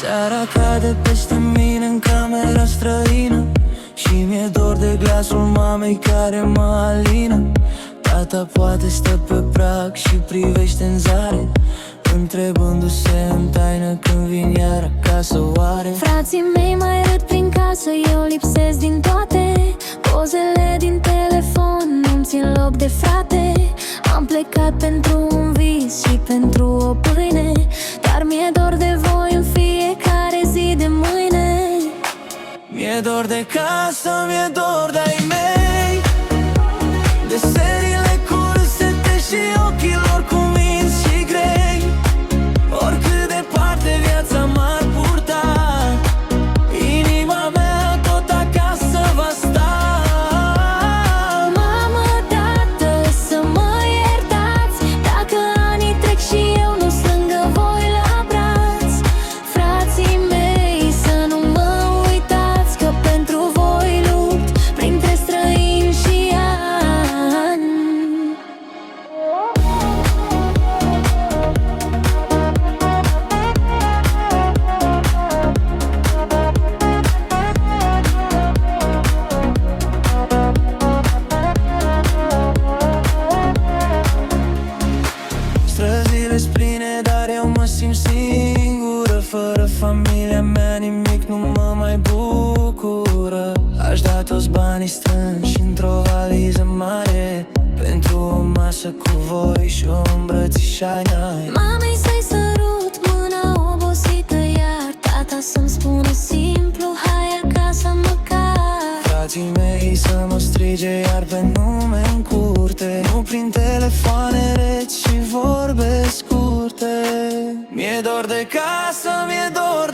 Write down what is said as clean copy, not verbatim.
Seara cade peste mine în camera străină și mi-e dor de glasul mamei care mă alină. Tata poate stă pe prag și privește în zare, întrebându-se în taină când vin iar acasă oare. Frații mei mai râd prin casă, eu lipsesc din toate pozele din telefon, nu-mi țin loc de frate. Am plecat pentru un vis și pentru o pâine, dar mi-e dor de voi în fiecare zi de mâine. Mi-e dor de casă, mi-e dor de-ai mei, de seriile cu râsete și ochilor cu minți și grei. Oricât departe viața m-ar purta, inima mea tot acasă va sta. Mamă, tată, să mă iertați dacă anii trec și eu nu-s lângă voi la braț. Frații mei, să nu mă uitați, că pentru voi lupt printre străini și ani. Străzile-s pline, dar eu mă simt singură. Fără familia mea nimic nu mă mai bucură. Aș da toți banii strânși într-o valiză mare pentru o masă cu voi și o îmbrățișare. Mamei să-i sărut mâna obosită, iar tata să-mi spună simplu, hai acasă măcar. Frații mei să mă strige iar pe nume în curte, nu prin telefoane reci și vorbe scurte. Mi-e dor de casă, mi-e dor